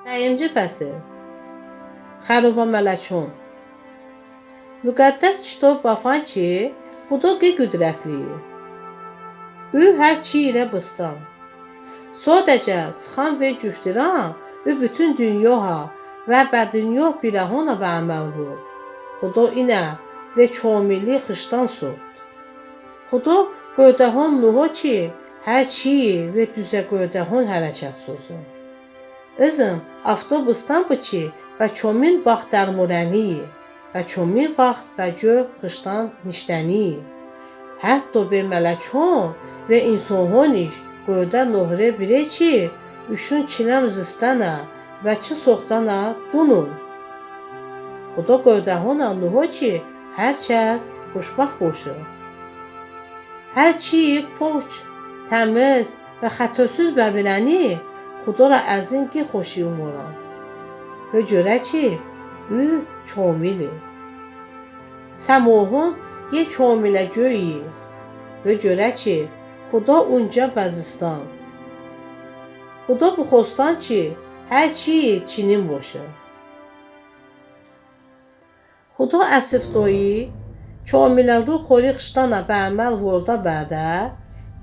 Birinci fəsil. Xəroba mələkun. Müqəddəs kitab bafan ki, Xuda qüdrətli. Ü hər çi ilə bıstan. Sadəcə sıxan və cüftiran, ü bütün dünyoha və bədünyoh birahona və əməl bu. Xuda inə və çomilli xışdan soğd. Xuda göydəhon nuha ki, hər çi və düzə göydəhon hərəkət sozun. Izım avtobusdan bu ki, və çomin vaxt dərmurəni, və çomin vaxt və gö xışdan niştəni. Hətta be mələkon və insanhon iş göydə nohrə birə ki, üşün çiləm zistənə və çi soxdana dunun. Xuda göydəhona nuha ki, hər kəs xoşbaxt boşu. Hər çi poç, təmiz və xətosuz bəbiləni, Xuda ra əzin ki xoşi umuran. Və görə ki, ü çomili. Səmohun ye çomilə göyi. Və görə ki, Xuda unca bəzistan. Xuda bu xostan ki, hər çi çinin boşu. Xuda əsif doyi, çomilə ru xori xışdana bəməl vorda bədə,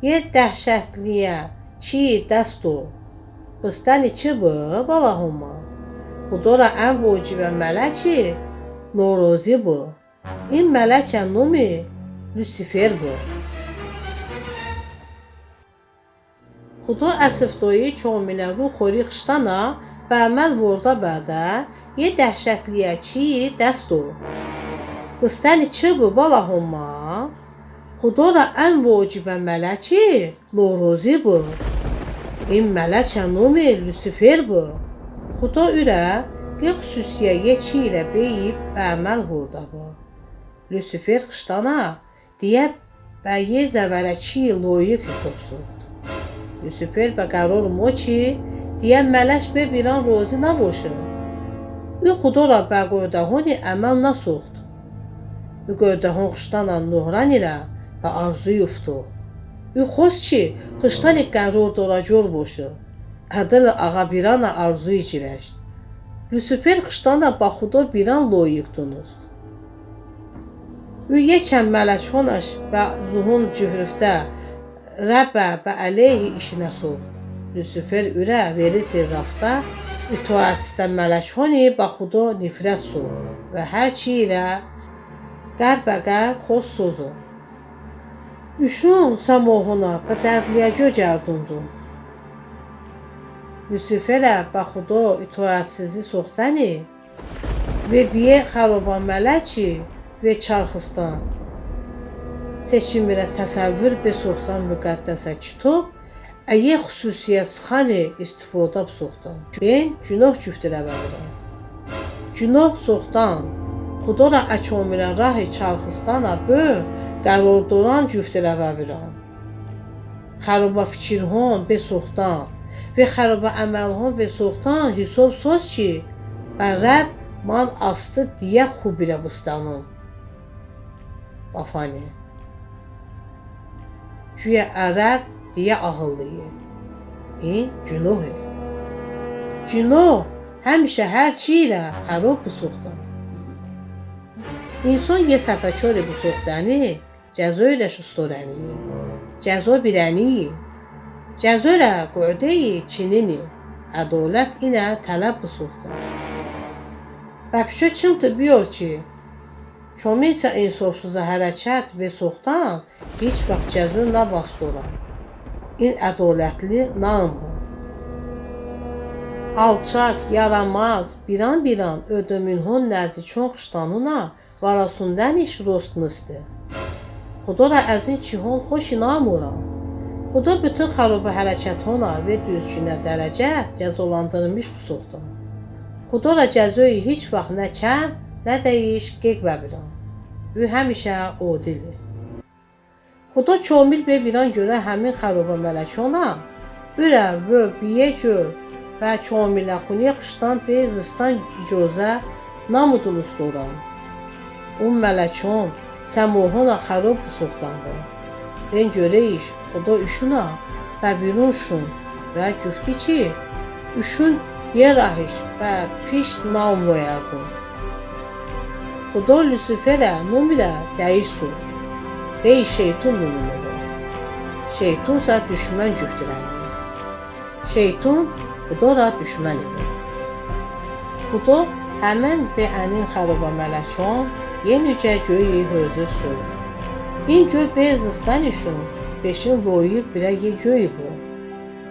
ye dəhşətliyə çi dəsto. Bıstani çi bu, babahuma? Xuda ra ən vacibə mələki, norozi bu. İn mələkə numi, Lusifer bu. Xuda əsif doyi çomilə ru xori xışdana bəməl vorda bədə, ye dəhşətliyə çi dəsto. Bıstani çi bu, babahuma? Xuda ra ən vacibə mələki, norozi bu. İn mələkə numi, Lusifer bu. Xuda ürə, qi xüsusiyə ye çi ilə beyib bəməl vorda bu. Lusifer xışdana, deyə bə ye zəvərə çi loyiq hesabsud. Lusifer bə qərar mo ki, deyə mələş bə biran rozi naboşu. Ü Xuda ra bə göydəhoni əməl nasoxd. Ü göydəhon xışdana nohran ilə bə arzu yuftu. Ü xos ki, xışdani qərar doracor boşu. Ədəl ağa birana arzu icirəşd. Lusifer xışdana bə Xuda biran loyiq dunuzd. Ü yekən mələkhonaş bə zuhun cührüftə, rəbə bə əleyhi işinə soğd. Lusifer ürə verici rafta, itaətistə mələkhoni bə Xuda nifrət soğd və hər çi ilə qərbə-qər xos sozu. Üşün səmohuna bə dərdliyə gögərdundun. Lusiferə bə Xuda itaətsizi soxdəni və biyə xəroba mələki və çarxıstan. Seçimirə təsəvvür bə soxdan müqəddəsə kitab, əyə xüsusiyə sıxani istifadə soxdan. Ben günah cüftirə bəvirəm. Günah soxdan, Xuda ra əçomirə rahi çarxıstana bö, qərar doran cüftirə bəvirəm. Xəroba fikirhon bə soxdan və xəroba əməlhon bə soxdan hesab soz ki, bə Rəb man astı deyə xubirə bıstanım. Bafani. Güya ərəb deyə ağıllıyı. Günah. Günah həmişə hər çi ilə xərob bu soxdan. İnsan ye səfəkör bu soxdəni, cəzo ilə şustorəni. Cəzo birəni. Cəzo ilə qöydəyi çinini. Ədalət inə tələb bu soxdan. Bəpşö çimtı biyor ki, çominçə insafsıza hərəkət və soxdan heç vaxt cəzo nabastoran. İn ədalətli naım bu. Alçaq, yaramaz, biran ödümünhon nəzi çon xıştanuna varasından iş rostmızdı. Xuda ra əzin çihon xoşi namuran. Xuda bütün xəroba hərəkəthona və düzgünə dərəcə cəzolandırılmış bu soxdan. Xuda ra cəzoyu heç vaxt nə kəm, nə dəyiş qeq bəbirən. Ü həmişə odili. Xuda çomil bə biran görə həmin xəroba mələkona, ürə və biyə gör və çomilə xuniyə xışdan bə zıstan gözə namudunuz doran. Un mələkon, səmohona xərob bu soxdandır. Ben görə iş, Xuda üşüna və birun şun və güfti ki, üşün یراهش و پیش نام ویرگون. خدا لوسیفره نومیره değiş sor. Bey şeytun numunudu. Şeytunsa düşmən cühdürəndi. Şeytun Xudo ra düşmən idi. Xudo həmən beənin xaroba mələkon yenicə göyü hözür sor. İn göy bezistan işin beşin boyuyub birə ye göy bu.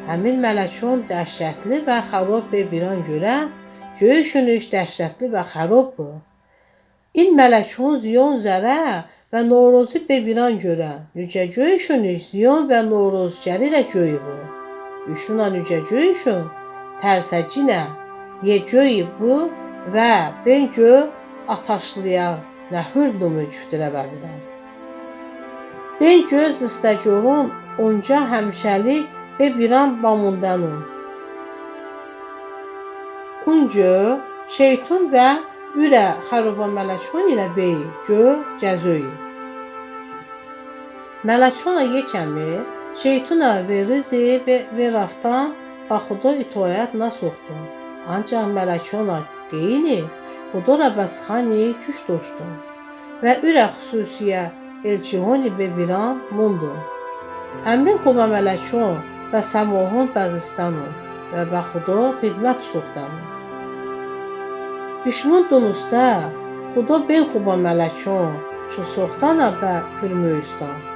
Həmin mələkon dəhşətli və xarob bir an görə göy işiniş dəhşətli və xarob bu. İn mələkon ziyon zərə və Norozu bir an görə yücə göy işiniş ziyon və Noroz gəlirə göy bu. Üşuna yücə göy işin tərsəcinə ye göy bu və ben gö ataşlıya nəhür numu cühdürə bəbirəm. Ben göz istəgörün onca həmişəlik bir an bamundanın. Uncö şeytun və ürə xaroba mələkon ilə bey gö cəzöyi. Mələkona yekəmi şeytuna verizi və raftan baxuda itoyət nasıxdı. Ancaq mələkona qeyni Xudora bəsxani küş doşdu və ürə xüsusiyə elçihoni viran mundu. Həmin xuba mələkon və səmohun bəzistanı və baxuda xidmət suxtanı. Düşmün dunusta Xudo ben xuba mələkon şu soxtana və fülmüistan.